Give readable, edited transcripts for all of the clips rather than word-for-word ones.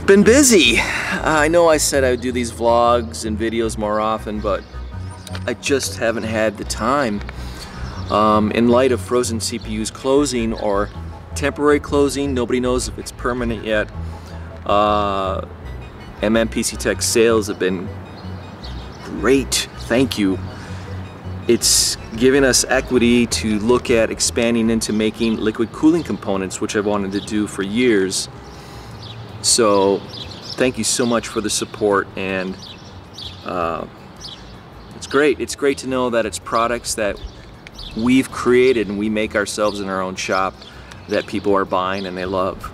Been busy. I know I said I would do these vlogs and videos more often, but I just haven't had the time. In light of frozen CPUs closing or temporary closing, nobody knows if it's permanent yet. Mnpctech sales have been great, thank you. It's giving us equity to look at expanding into making liquid cooling components, which I've wanted to do for years. So thank you so much for the support, and it's great. It's great to know that it's products that we've created and we make ourselves in our own shop that people are buying and they love.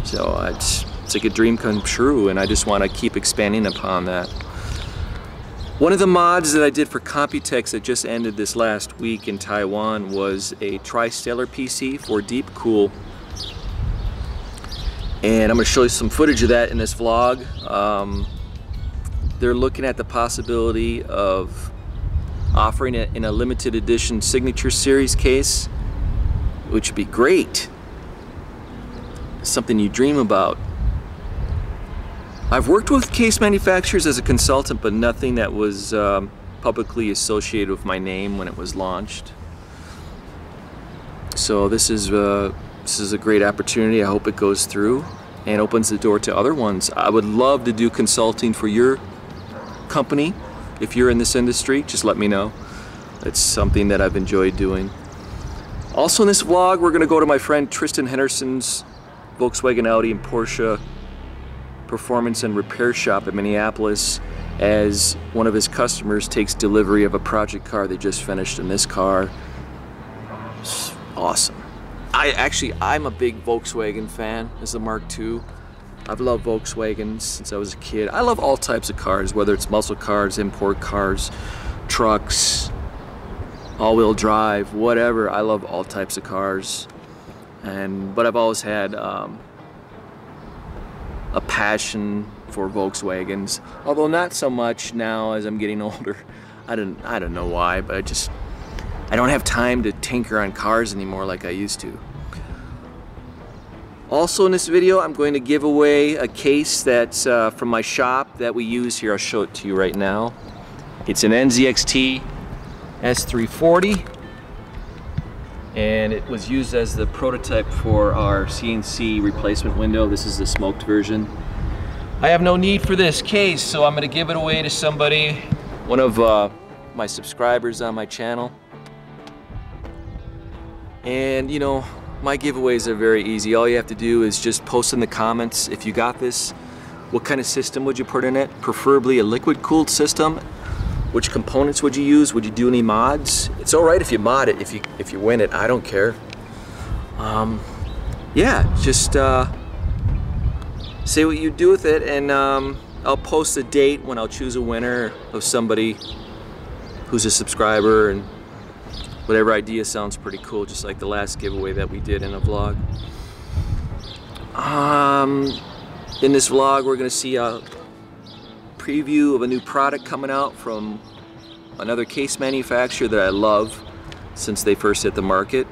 So it's like a dream come true, and I just want to keep expanding upon that. One of the mods that I did for Computex that just ended this last week in Taiwan was a Tristellar PC for Deepcool. And I'm going to show you some footage of that in this vlog. They're looking at the possibility of offering it in a limited edition signature series case, which would be great. Something you dream about. I've worked with case manufacturers as a consultant, but nothing that was publicly associated with my name when it was launched. So this is a great opportunity. I hope it goes through and opens the door to other ones. I would love to do consulting for your company. If you're in this industry, just let me know. It's something that I've enjoyed doing. Also in this vlog, we're going to go to my friend Tristan Henderson's Volkswagen, Audi, and Porsche performance and repair shop in Minneapolis, as one of his customers takes delivery of a project car they just finished in this car. It's awesome. I'm a big Volkswagen fan. This is a Mark II. I've loved Volkswagens since I was a kid. I love all types of cars, whether it's muscle cars, import cars, trucks, all-wheel drive, whatever. I love all types of cars. But I've always had a passion for Volkswagens, although not so much now as I'm getting older. I don't know why, but I don't have time to tinker on cars anymore like I used to. Also in this video, I'm going to give away a case that's from my shop that we use here. I'll show it to you right now. It's an NZXT S340, and it was used as the prototype for our CNC replacement window. This is the smoked version. I have no need for this case, so I'm going to give it away to somebody, one of my subscribers on my channel. And you know, my giveaways are very easy. All you have to do is just post in the comments if you got this. What kind of system would you put in it? Preferably a liquid cooled system. Which components would you use? Would you do any mods? It's alright if you mod it, if you win it. I don't care. Yeah, just say what you do with it, and I'll post a date when I'll choose a winner of somebody who's a subscriber, and whatever idea sounds pretty cool, just like the last giveaway that we did in a vlog. In this vlog, we're going to see a preview of a new product coming out from another case manufacturer that I love since they first hit the market.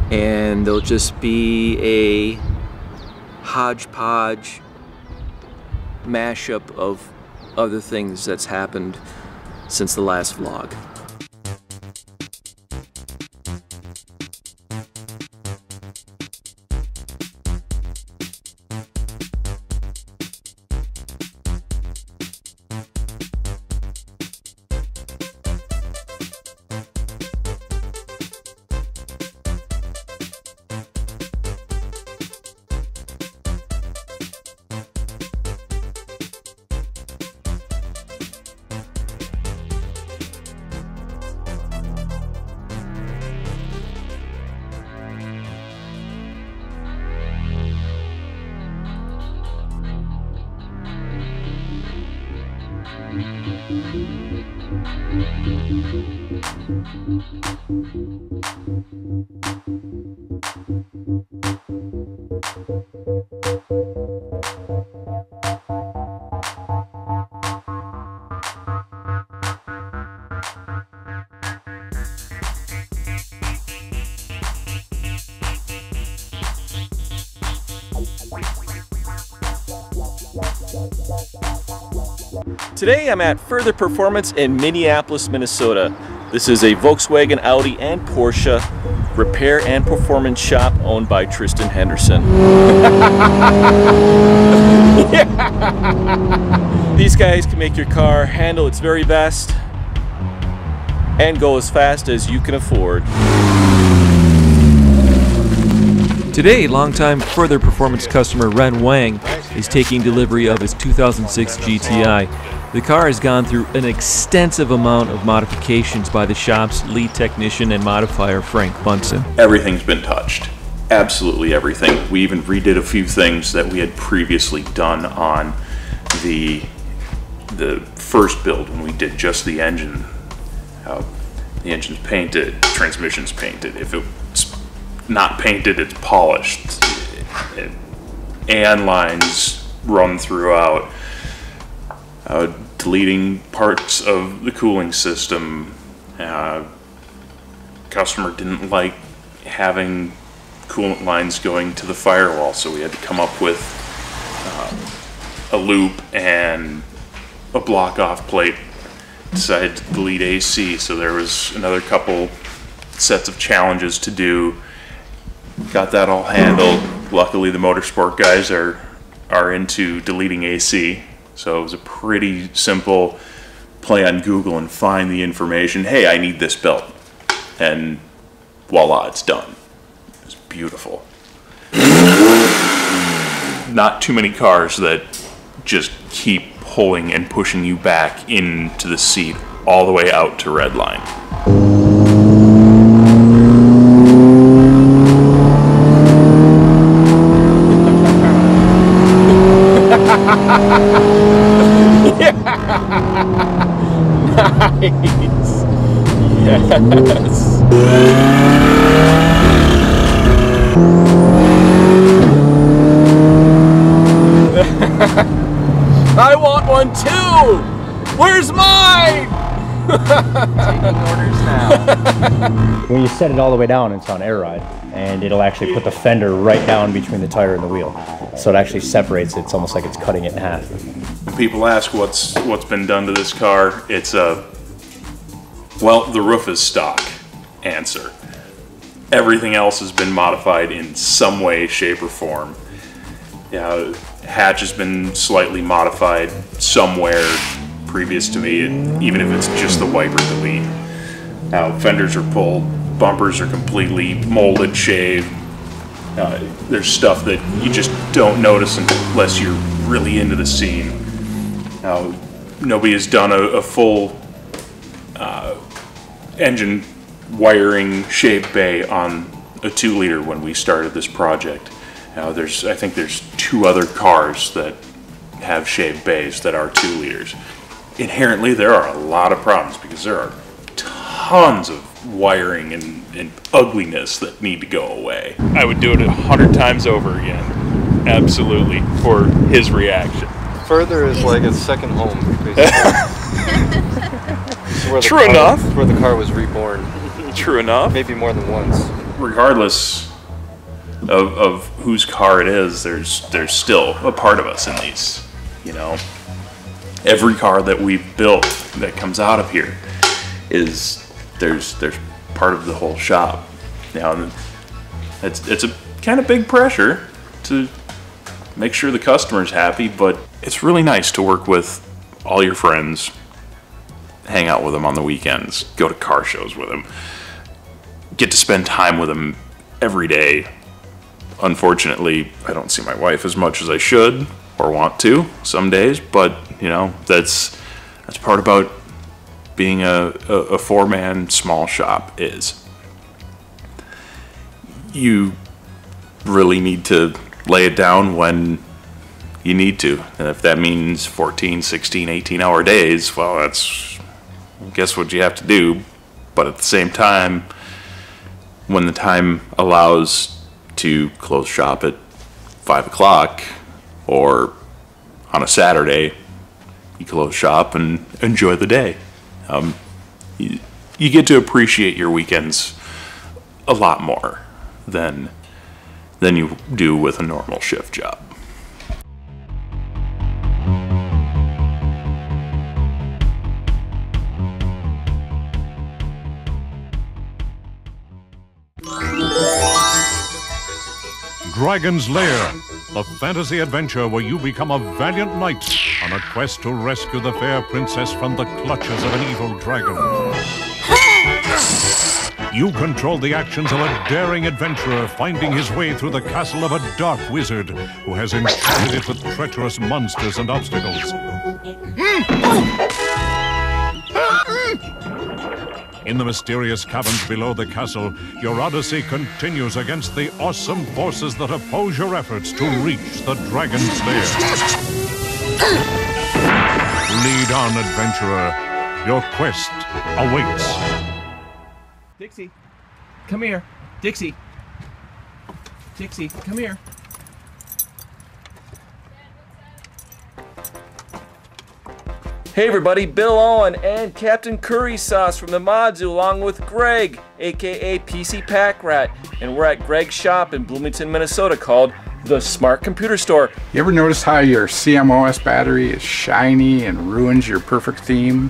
And there'll just be a hodgepodge mashup of other things that's happened since the last vlog. Today I'm at Further Performance in Minneapolis, Minnesota. This is a Volkswagen, Audi, and Porsche repair and performance shop owned by Tristan Henderson. These guys can make your car handle its very best and go as fast as you can afford. Today, longtime Further Performance customer Ren Wang is taking delivery of his 2006 GTI. The car has gone through an extensive amount of modifications by the shop's lead technician and modifier, Frank Bunsen. Everything's been touched. Absolutely everything. We even redid a few things that we had previously done on the first build when we did just the engine. The engine's painted, transmission's painted. If it's not painted, it's polished. AN lines run throughout. Deleting parts of the cooling system. Customer didn't like having coolant lines going to the firewall, so we had to come up with a loop and a block off plate. Decided to delete AC, so there was another couple sets of challenges to do. Got that all handled. Luckily the motorsport guys are into deleting AC. So it was a pretty simple play on Google and find the information. Hey, I need this built. And voila, it's done. It was beautiful. Not too many cars that just keep pulling and pushing you back into the seat all the way out to red line. Nice. Yes. I want one too. Where's mine? Taking orders now. When you set it all the way down, it's on air ride, and it'll actually put the fender right down between the tire and the wheel. So it actually separates it. It's almost like it's cutting it in half. When people ask what's been done to this car, it's well, the roof is stock answer. Everything else has been modified in some way, shape, or form. Hatch has been slightly modified somewhere previous to me, even if it's just the wiper delete. Now, fenders are pulled, bumpers are completely molded, shaved. There's stuff that you just don't notice unless you're really into the scene. Now, nobody has done a full engine wiring shaved bay on a 2-liter when we started this project. Now, I think there's 2 other cars that have shaved bays that are 2-liters. Inherently, there are a lot of problems because there are tons of wiring and ugliness that need to go away. I would do it 100 times over again, absolutely, for his reaction. Further is like a second home, basically. True enough. Where the car was reborn. True enough. Maybe more than once. Regardless of whose car it is, there's still a part of us in these, you know. Every car that we've built that comes out of here there's part of the whole shop. Now, it's a kind of big pressure to make sure the customer's happy, but it's really nice to work with all your friends, hang out with them on the weekends, go to car shows with them, get to spend time with them every day. Unfortunately, I don't see my wife as much as I should or want to some days, but you know, that's part about being a 4-man small shop is. You really need to lay it down when you need to. And if that means 14, 16, 18-hour days, well, that's, I guess, what you have to do. But at the same time, when the time allows to close shop at 5 o'clock or on a Saturday, you close shop and enjoy the day. You get to appreciate your weekends a lot more than you do with a normal shift job. Dragon's Lair, the fantasy adventure where you become a valiant knight on a quest to rescue the fair princess from the clutches of an evil dragon. You control the actions of a daring adventurer finding his way through the castle of a dark wizard who has enchanted it with treacherous monsters and obstacles. In the mysterious caverns below the castle, your odyssey continues against the awesome forces that oppose your efforts to reach the Dragon's Lair. Lead on, adventurer. Your quest awaits. Dixie, come here. Dixie. Dixie, come here. Hey everybody, Bill Owen and Captain Curry Sauce from the Mod Zoo along with Greg, aka PCPackrat, and we're at Greg's shop in Bloomington, Minnesota called the Smart Computer Store. You ever notice how your CMOS battery is shiny and ruins your perfect theme?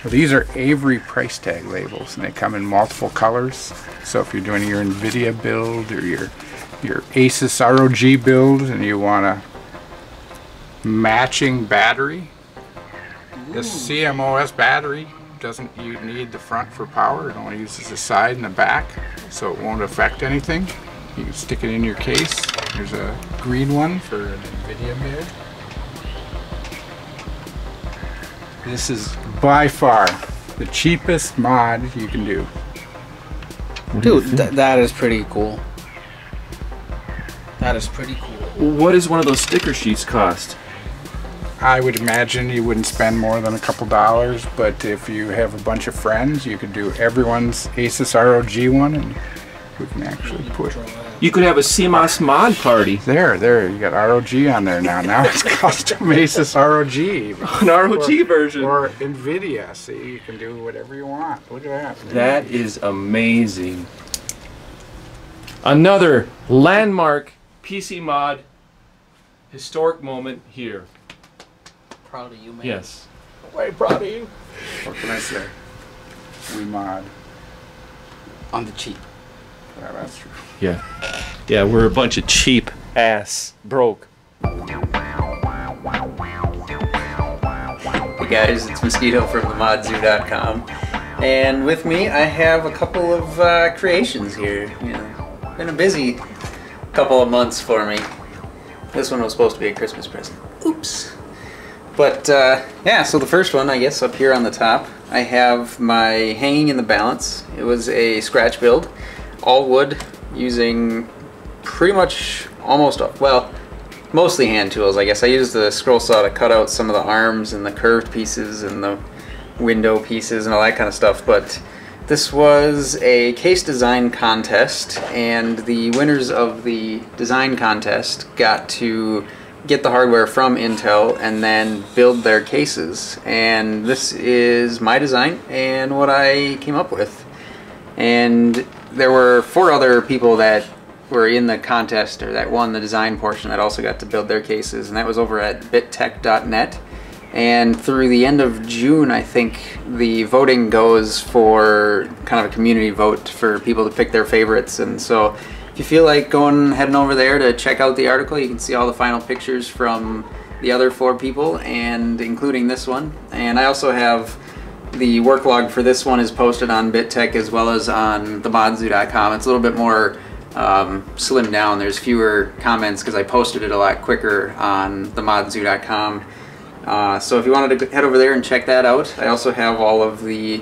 Well, these are Avery price tag labels and they come in multiple colors. So if you're doing your NVIDIA build or your Asus ROG build and you want a matching battery, this CMOS battery you need the front for power. It only uses the side and the back, so it won't affect anything. You can stick it in your case. There's a green one for an NVIDIA mid. This is by far the cheapest mod you can do. Dude, that is pretty cool. That is pretty cool. What does one of those sticker sheets cost? I would imagine you wouldn't spend more than a couple dollars, but if you have a bunch of friends, you could do everyone's Asus ROG one, and we can actually put... You could have a CMOS mod party. There, you got ROG on there now. Now it's custom Asus ROG. An ROG version. Or NVIDIA, see, you can do whatever you want. Look at that. That is amazing. Another landmark PC mod historic moment here. Proud of you, man. Yes. Way proud of you. What can I say? We mod. On the cheap. Yeah, that's true. Yeah. Yeah, we're a bunch of cheap ass broke. Hey guys, it's Mosquito from themodzoo.com, and with me I have a couple of creations here. You know, been a busy couple of months for me. This one was supposed to be a Christmas present. Oops. But yeah, so the first one, I guess, up here on the top, I have my hanging in the balance. It was a scratch build, all wood, using pretty much well, mostly hand tools, I guess. I used the scroll saw to cut out some of the arms and the curved pieces and the window pieces and all that kind of stuff. But this was a case design contest, and the winners of the design contest got to get the hardware from Intel and then build their cases. And this is my design and what I came up with. And there were 4 other people that were in the contest or that won the design portion that also got to build their cases, and that was over at bittech.net. And through the end of June, I think, the voting goes for kind of a community vote for people to pick their favorites. And so if you feel like heading over there to check out the article, you can see all the final pictures from the other 4 people, and including this one. And I also have the work log for this one is posted on BitTech as well as on themodzoo.com. It's a little bit more slimmed down. There's fewer comments because I posted it a lot quicker on themodzoo.com. So if you wanted to head over there and check that out, I also have all of the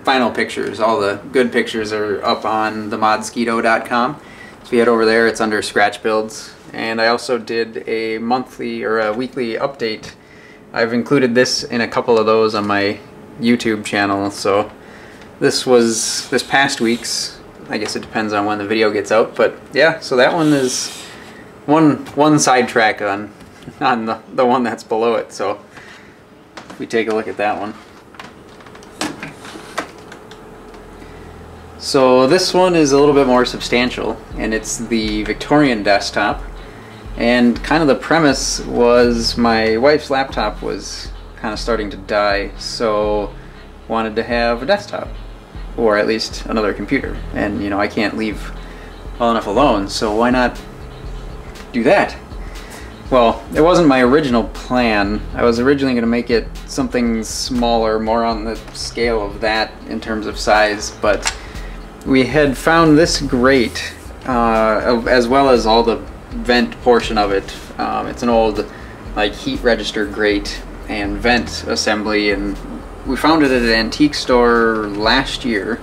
final pictures. All the good pictures are up on themodsquito.com. So if you head over there, it's under scratch builds. And I also did a monthly or a weekly update. I've included this in a couple of those on my YouTube channel. So this was this past week's. I guess it depends on when the video gets out. But yeah, so that one is one sidetrack on the one that's below it. So if we take a look at that one. So this one is a little bit more substantial, and it's the Victorian desktop. And kind of the premise was my wife's laptop was kind of starting to die, so wanted to have a desktop, or at least another computer. And you know, I can't leave well enough alone, so why not do that? Well, it wasn't my original plan. I was originally going to make it something smaller, more on the scale of that in terms of size, but we had found this grate, as well as all the vent portion of it. It's an old like heat register grate and vent assembly, and we found it at an antique store last year,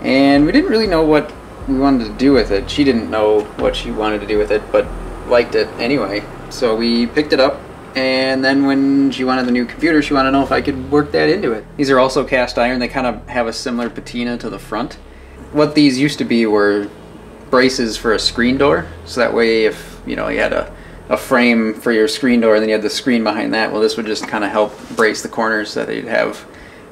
and we didn't really know what we wanted to do with it. She didn't know what she wanted to do with it, but liked it anyway. So we picked it up, and then when she wanted the new computer, she wanted to know if I could work that into it. These are also cast iron. They kind of have a similar patina to the front. What these used to be were braces for a screen door, so that way if you had a frame for your screen door and then you had the screen behind that, well, this would just kind of help brace the corners so that they'd have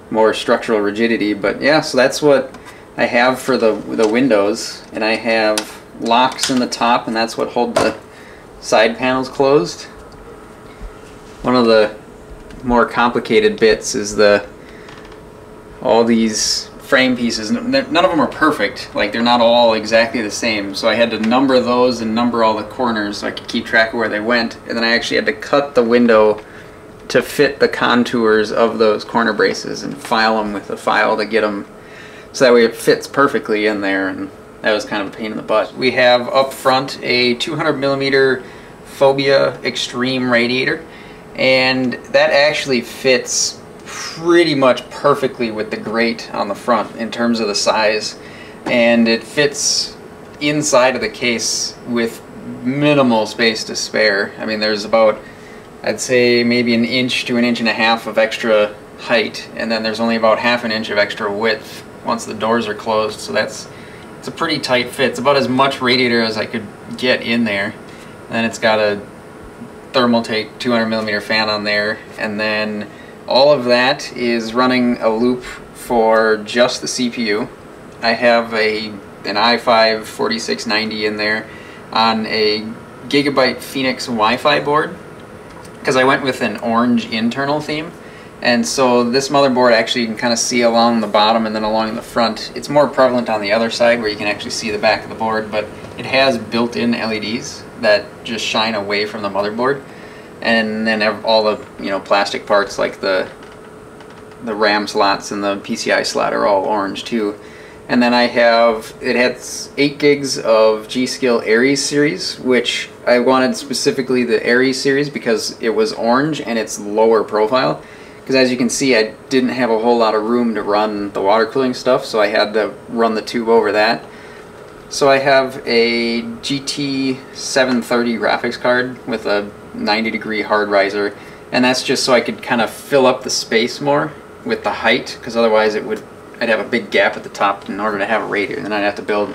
more structural rigidity. But yeah, so that's what I have for the windows, and I have locks in the top, and that's what hold the side panels closed. One of the more complicated bits is all these frame pieces. None of them are perfect, like they're not all exactly the same, so I had to number those and number all the corners so I could keep track of where they went, and then I actually had to cut the window to fit the contours of those corner braces and file them with a file to get them so that way it fits perfectly in there, and that was kind of a pain in the butt. We have up front a 200mm Phobia Extreme radiator, and that actually fits pretty much perfectly with the grate on the front in terms of the size, and it fits inside of the case with minimal space to spare. I mean, there's about, I'd say maybe 1 inch to 1.5 inches of extra height, and then there's only about 1/2 inch of extra width once the doors are closed, so it's a pretty tight fit. It's about as much radiator as I could get in there. And then it's got a Thermaltake 200mm fan on there, and then all of that is running a loop for just the CPU. I have an i5 4690 in there on a Gigabyte Phoenix Wi-Fi board, because I went with an orange internal theme. And so this motherboard actually you can kind of see along the bottom and then along the front. It's more prevalent on the other side where you can actually see the back of the board, but it has built-in LEDs that just shine away from the motherboard. And then all the plastic parts like the RAM slots and the PCI slot are all orange too. And then it has 8 gigs of G.Skill Aries series, which I wanted specifically the Aries series because it was orange and it's lower profile. Because as you can see, I didn't have a whole lot of room to run the water cooling stuff, so I had to run the tube over that. So I have a GT 730 graphics card with a 90-degree hard riser, and that's just so I could kind of fill up the space more with the height, because otherwise I'd have a big gap at the top in order to have a radiator, and then I'd have to build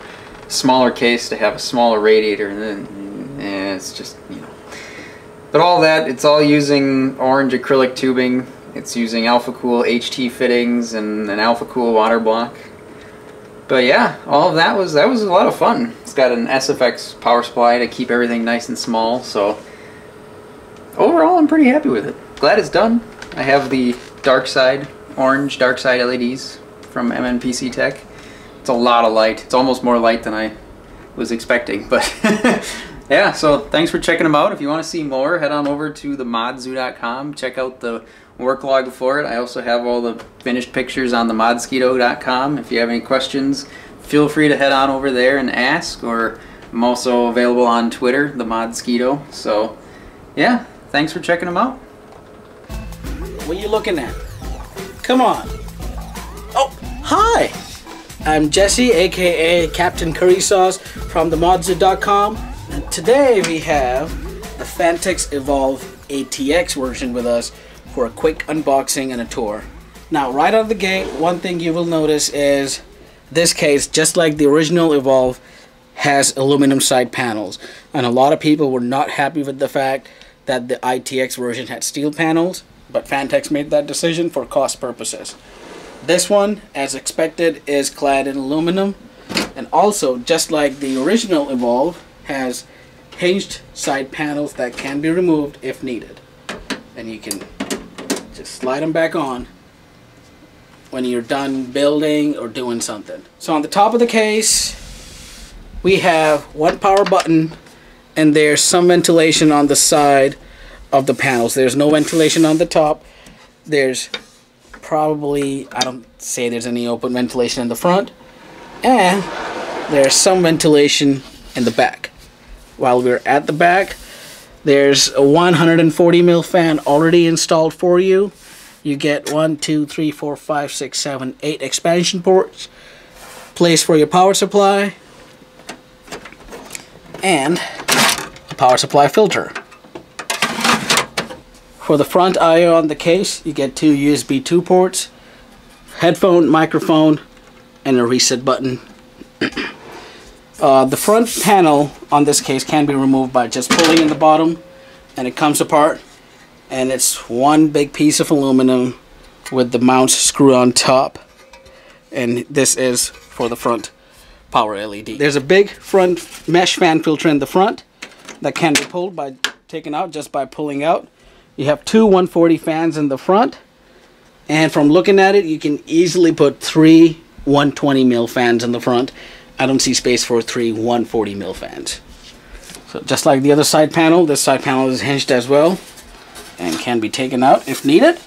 a smaller case to have a smaller radiator, and then it's just, But all that, it's all using orange acrylic tubing. It's using AlphaCool HT fittings and an AlphaCool water block. But yeah, all of that was a lot of fun. It's got an SFX power supply to keep everything nice and small, so overall I'm pretty happy with it. Glad it's done. I have the orange dark side LEDs from Mnpctech. It's a lot of light. It's almost more light than I was expecting, but yeah, so thanks for checking them out. If you want to see more, head on over to themodzoo.com. Check out the work log for it. I also have all the finished pictures on the Modsquito.com. If you have any questions, feel free to head on over there and ask, or I'm also available on Twitter, the Modsquito. So yeah, thanks for checking them out. What are you looking at? Come on. Oh, hi! I'm Jesse, aka Captain Curry Sauce from themodzoo.com, and today we have the Fantex Evolve ATX version with us for a quick unboxing and a tour. Now, right out of the gate, one thing you will notice is this case, just like the original Evolve, has aluminum side panels, and a lot of people were not happy with the fact that the ITX version had steel panels, but Fantex made that decision for cost purposes. This one, as expected, is clad in aluminum, and also, just like the original Evolve, has hinged side panels that can be removed if needed. And you can just slide them back on when you're done building or doing something. So on the top of the case, we have one power button, and there's some ventilation on the side of the panels. There's no ventilation on the top. There's probably, I don't say there's any open ventilation in the front, and there's some ventilation in the back. While we're at the back, there's a 140 mil fan already installed for you. You get 1, 2, 3, 4, 5, 6, 7, 8 expansion ports, place for your power supply, and a power supply filter. For the front I/O on the case, you get 2 USB 2 ports, headphone, microphone, and a reset button. The front panel on this case can be removed by just pulling in the bottom, and it comes apart, and it's one big piece of aluminum with the mounts screwed on top, and this is for the front power LED. There's a big front mesh fan filter in the front that can be pulled by taking out just by pulling out. You have 2 140 fans in the front, and from looking at it, you can easily put 3 120 mil fans in the front. I don't see space for 3 140 mil fans. So just like the other side panel, this side panel is hinged as well and can be taken out if needed.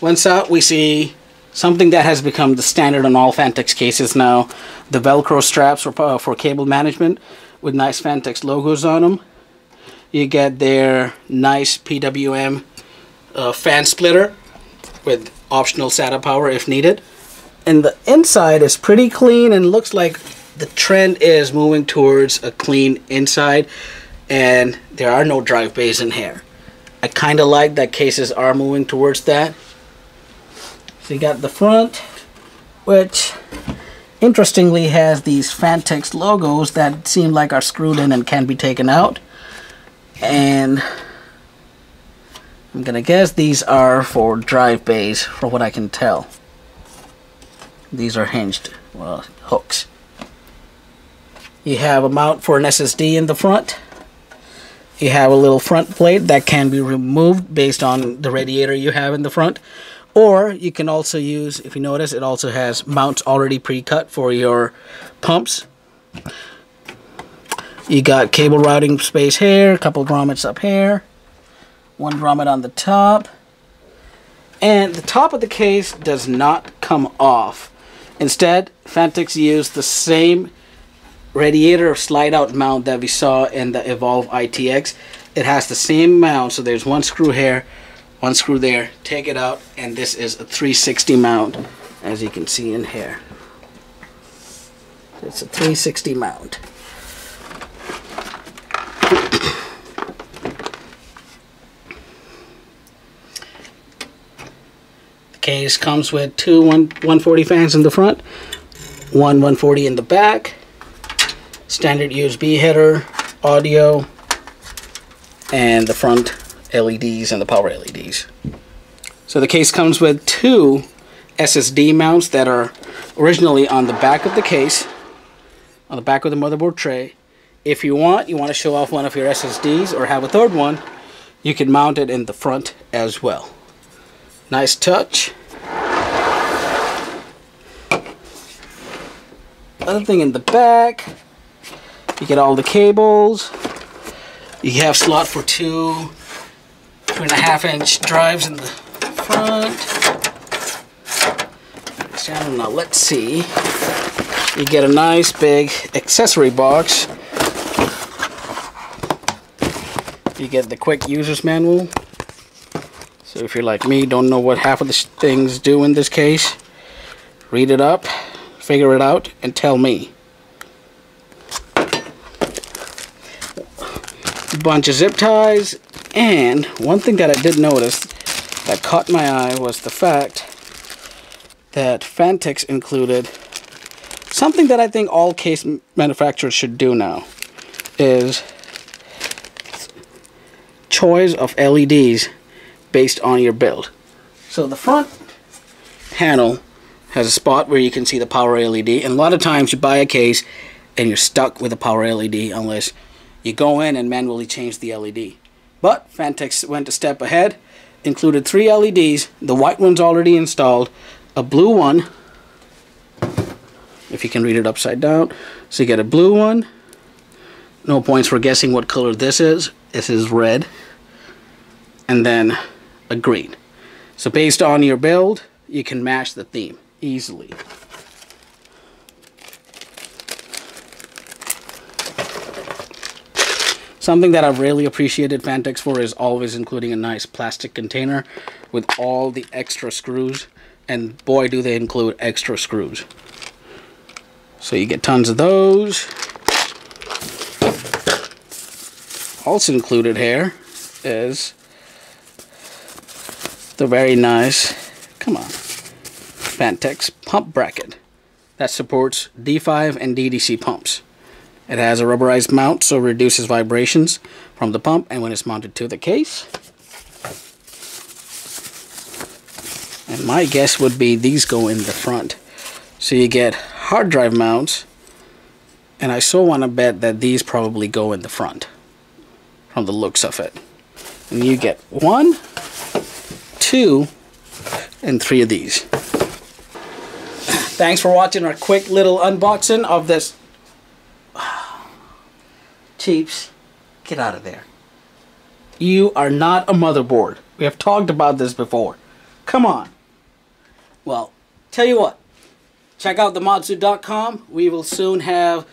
Once out, we see something that has become the standard on all Fantex cases now, the Velcro straps for cable management with nice Fantex logos on them. You get their nice PWM fan splitter with optional SATA power if needed. And the inside is pretty clean, and looks like the trend is moving towards a clean inside, and there are no drive bays in here. I kind of like that cases are moving towards that. So you got the front, which interestingly has these Fantex logos that seem like are screwed in and can be taken out. And I'm gonna guess these are for drive bays, from what I can tell. These are hinged, well, hooks. You have a mount for an SSD in the front. You have a little front plate that can be removed based on the radiator you have in the front. Or you can also use, if you notice, it also has mounts already pre-cut for your pumps. You got cable routing space here, a couple grommets up here, one grommet on the top. And the top of the case does not come off. Instead, Fantex used the same radiator slide out mount that we saw in the EVOLV ATX. It has the same mount, so there's one screw here, one screw there. Take it out, and this is a 360 mount, as you can see in here. It's a 360 mount. The case comes with 2 140 fans in the front, 1 140 in the back, standard USB header, audio, and the front LEDs and the power LEDs. So the case comes with 2 SSD mounts that are originally on the back of the case, on the back of the motherboard tray. If you want to show off one of your SSDs or have a third one, you can mount it in the front as well. Nice touch. Other thing in the back, you get all the cables. You have slot for 2 2.5-inch drives in the front. Now let's see. You get a nice big accessory box. You get the quick user's manual. So if you're like me, don't know what half of the things do in this case, read it up, figure it out, and tell me. A bunch of zip ties, and one thing that I did notice that caught my eye was the fact that Fantex included something that I think all case manufacturers should do now, is choice of LEDs based on your build. So the front panel has a spot where you can see the power LED, and a lot of times you buy a case and you're stuck with a power LED unless you go in and manually change the LED. But Fantex went a step ahead included 3 LEDs. The white one's already installed, a blue one, if you can read it upside down. So you get a blue one. No points for guessing what color this is. This is red. And then a green. So based on your build, you can match the theme easily. Something that I've really appreciated Fantex for is always including a nice plastic container with all the extra screws, and boy do they include extra screws. So you get tons of those. Also included here is the very nice, come on, Fantex pump bracket that supports D5 and DDC pumps. It has a rubberized mount, so it reduces vibrations from the pump, and when it's mounted to the case. And my guess would be these go in the front. So you get hard drive mounts, and I so want to bet that these probably go in the front, from the looks of it. And you get 1, 2, and 3 of these. Thanks for watching our quick little unboxing of this. Cheaps, get out of there. You are not a motherboard. We have talked about this before. Come on. Well, tell you what. Check out the Modsquito.com. We will soon have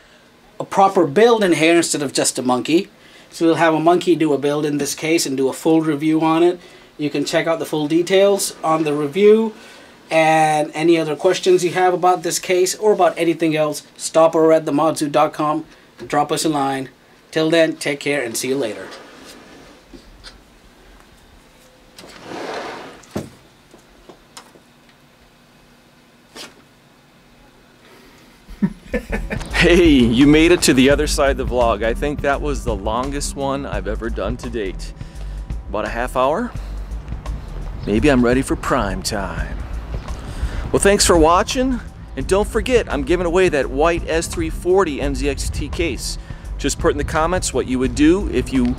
a proper build in here instead of just a monkey. So we'll have a monkey do a build in this case and do a full review on it. You can check out the full details on the review. And any other questions you have about this case or about anything else, stop over at the Modsquito.com and drop us a line. Till then, take care and see you later. Hey, you made it to the other side of the vlog. I think that was the longest one I've ever done to date. About a half hour. Maybe I'm ready for prime time. Well, thanks for watching. And don't forget, I'm giving away that white S340 NZXT case. Just put in the comments what you would do if you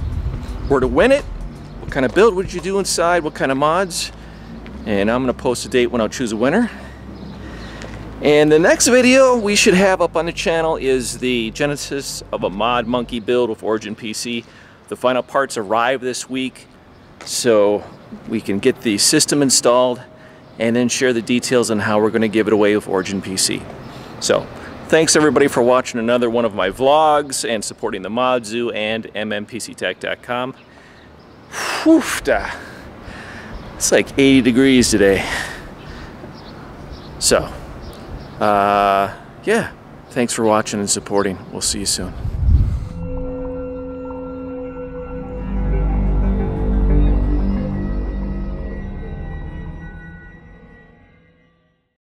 were to win it. What kind of build would you do inside? What kind of mods? And I'm gonna post a date when I'll choose a winner. And the next video we should have up on the channel is the genesis of a mod monkey build with Origin PC. The final parts arrive this week, so we can get the system installed and then share the details on how we're gonna give it away with Origin PC. So, thanks everybody for watching another one of my vlogs and supporting the Mod Zoo and Mnpctech.com. Whew, it's like 80 degrees today. So, yeah, thanks for watching and supporting. We'll see you soon.